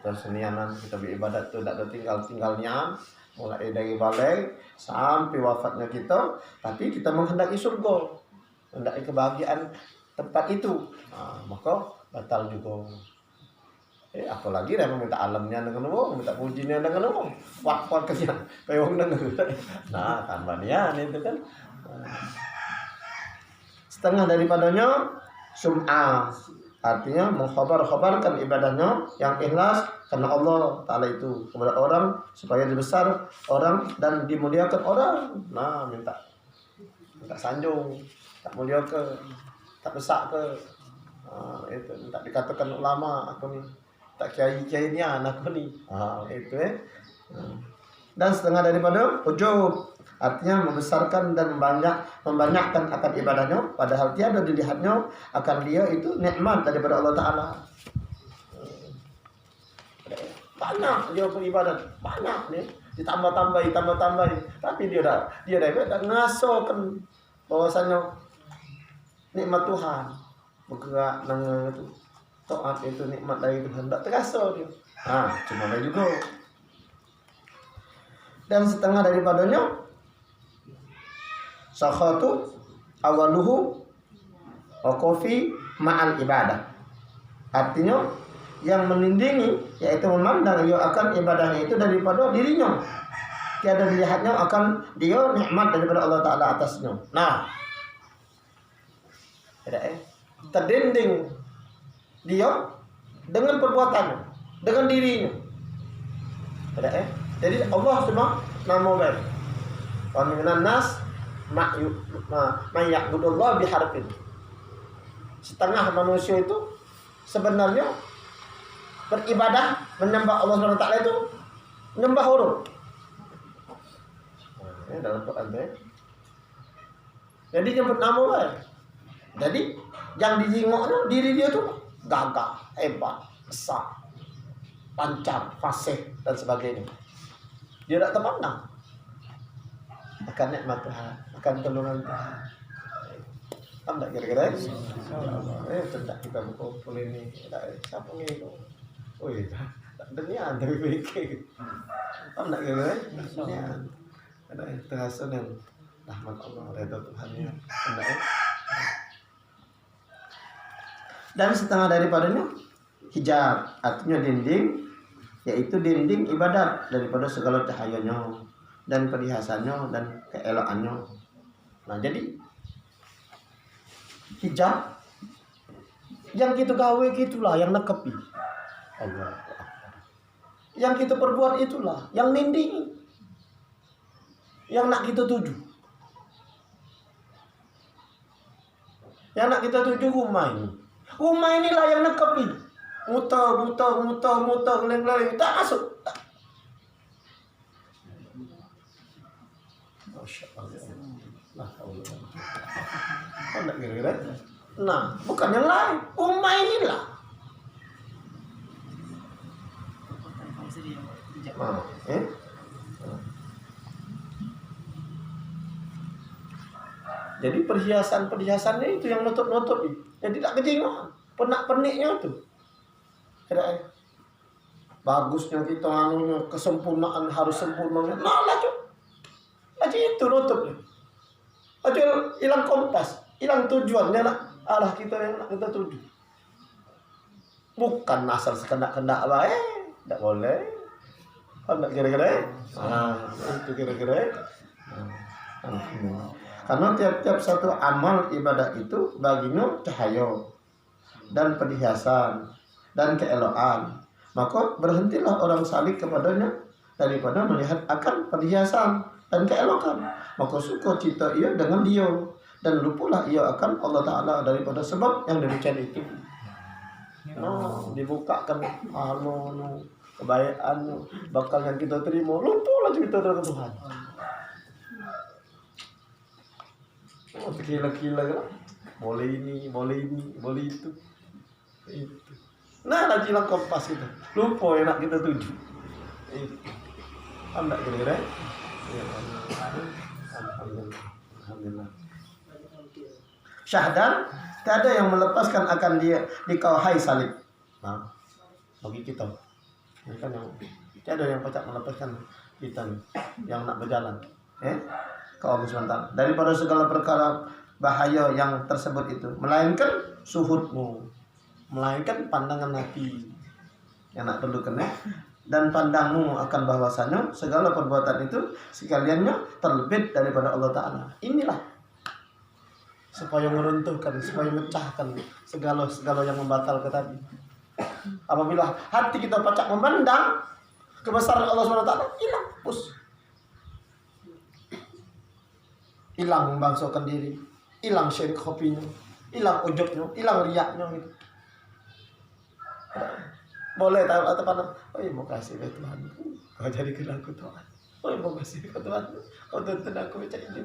Senianan kita beribadat itu tidak ada tinggalnya mulai dari balik sampai wafatnya kita, tapi kita menghendaki surga, menghendaki kebahagiaan tempat itu, maka batal juga. Apalagi dia meminta alamnya dengan wong, minta pujinya dengan wong, wak kerja pewong dengan tambahnya itu kan. Setengah daripadanya sum'ah, artinya mengkhabar-khabarkan ibadahnya yang ikhlas karena Allah Ta'ala itu kepada orang supaya dibesar orang dan dimuliakan orang. Minta sanjung, tak mulia ke, tak besak ke, itu tak dikatakan ulama aku ni, tak kiai-kiainya aku ni, itu Dan setengah daripada ujub, artinya membesarkan dan membanyakkan akan ibadahnya, padahal tiada dilihatnya akan dia itu nikmat daripada Allah Ta'ala. Banyak dia beribadat, banyak nih, ditambah-tambahi, tapi dia dah ngasokan bahwasanya nikmat Tuhan bergerak nang itu taat itu nikmat dari Tuhan, tak terasa dia. Cuma ada juga. Dan setengah daripadanya sakhatu awaluhu waqafi ma'al ibadah, artinya yang menindingi yaitu memandang ia akan ibadahnya itu daripada dirinya, tiada dilihatnya akan dia nikmat daripada Allah Ta'ala atasnya. Terdinding dia dengan perbuatannya, dengan dirinya. Jadi Allah cuma nama baik. Wa minan nas may ya'budullah biharfin. Setengah manusia itu sebenarnya beribadah menyembah Allah SWT itu menyembah huruf. Dalam Quran itu. Jadi nyebut nama baik. Jadi yang dijingoknya diri dia tuh gagah, hebat, besar, lancar, fasih dan sebagainya. Dia tak terpandang akan nikmat Tuhan, akan pertolongan Tuhan. Paham tak kira-kira? Tidak kita berkumpul ini. Siapa ni? Tak denian tapi fikir. Paham tak kira-kira? Denian. Ada terasa dan rahmat Allah, redha Tuhannya. Dan setengah daripadanya hijab, artinya dinding, yaitu dinding ibadat daripada segala cahayanya dan perhiasannya dan keelokannya. Jadi hijab yang kita gawe gitulah yang nekepi Allah. Yang kita perbuat itulah yang ninding. yang nak kita tuju. Yang nak kita tuju rumah ini. Rumah inilah yang nekep ini. Muter, geleng-geleng, tak masuk. Tak. Masya Allah. Nah, kau nak kira-kira? Nah, bukan yang lain. Rumah inilah. Nah, Jadi perhiasannya itu yang nutup-nutup, yang tidak kejingan, pernak-perniknya itu. Kira bagusnya kita anunya, kesempurnaan harus sempurnanya. Nah, aja itu nutupnya. Aja hilang kompas, hilang tujuannya nak arah kita yang nak kita tuju. Bukan asal sekendak-kendak baik, tidak boleh. Tidak kira-kira. Nah, itu kira-kira. Karena tiap-tiap satu amal ibadah itu baginya cahaya dan perhiasan dan keelokan. Maka berhentilah orang salik kepadanya daripada melihat akan perhiasan dan keelokan. Maka sukacita ia dengan dia dan lupalah ia akan Allah Ta'ala daripada sebab yang demikian itu. Dibukakan kebaikan bakal yang kita terima, lupalah kita dengan Tuhan. Gila-gila kan? Boleh ini, boleh itu. Nah, lagi hilang kompas itu. Lupa yang nak kita tuju. Itu. Anda kira-kira? Ya, Alhamdulillah. Syahdan, tiada yang melepaskan akan dia di kauhai salib. Nah, bagi kita. Ini kan yang tiada yang pacak melepaskan kita nih, yang nak berjalan. Ke Allah SWT daripada segala perkara bahaya yang tersebut itu, melainkan suhudmu, melainkan pandangan hati yang nak perlu kena, dan pandangmu akan bahwasanya segala perbuatan itu sekaliannya terlebih daripada Allah Ta'ala. Inilah supaya meruntuhkan, supaya mecahkan segala yang membatalkan tadi. Apabila hati kita pacak memandang kebesaran Allah SWT, hilang pus. Hilang membangsakan diri, hilang syirik kopinya, hilang ujubnya, hilang riaknya gitu. Boleh tahu atau pandang, mau kasih ke Tuhan, kau jadikan aku Tuhan. Mau kasih ke Tuhan, kau tuntun aku baca ini.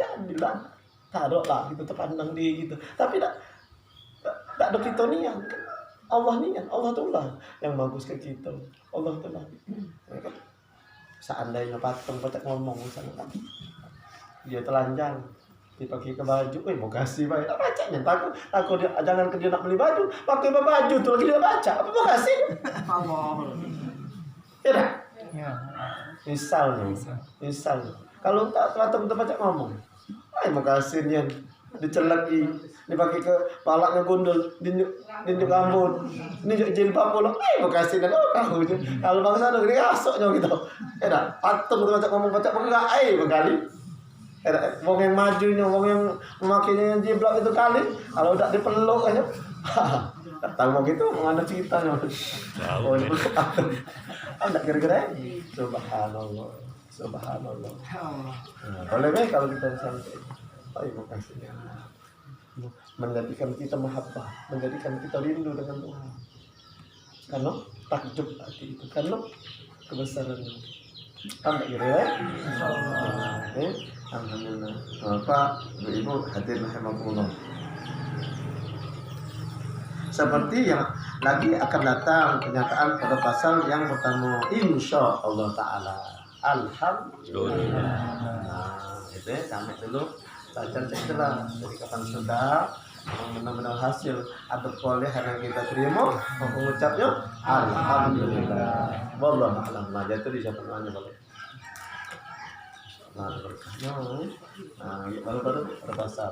Jangan bilang, taruhlah gitu terpandang dia gitu. Tapi tak ada kita niat. Allah niat, Allah Tuhan yang bagus ke kita. Allah Tuhan. Seandainya patung pacak ngomong sana kan. Dia telanjang dipakai ke baju, mau kasih baik, bacanya takut dia, jangan ke dia nak beli baju, pakai baju tuh lagi dia baca, apa mau kasih? Ya dah. Misal, kalau tak baca ngomong, mau kasih dia dicelak dipakai ke palaknya gundul, dinjuk rambut, dinjuk jilbab pula, mau kasih dan tahu je. Kalau bangsa ada dia asoknya gitu, ya dah. Patung baca ngomong enggak, berkali. Wong yang majunya, wong yang memakainya yang jiblak itu kali, kalau udah dipeluk aja, tahu begitu, mengenai ceritanya. Oh, dipeluk apa? Enggak kira-kira? Subhanallah. Boleh baik kalau kita sampai. Terima kasih. Menjadikan kita mahabbah, menjadikan kita rindu dengan Tuhan. Karena takjub hati itu, karena kebesarannya. Enggak kira-kira? Alhamdulillah. Bapak, Ibu hadirin rahimakumullah. Seperti yang lagi akan datang kenyataan pada pasal yang pertama, insya Allah Ta'ala. Alhamdulillah. Nah, itu sampai dulu. Baca ceklah dari kapan sudah benar-benar hasil atau boleh yang kita terima, mengucapnya Alhamdulillah. Wallahu a'lam. Nah, itu dijawabnya boleh. Nah, berkahnya, baru-baru ada pasal.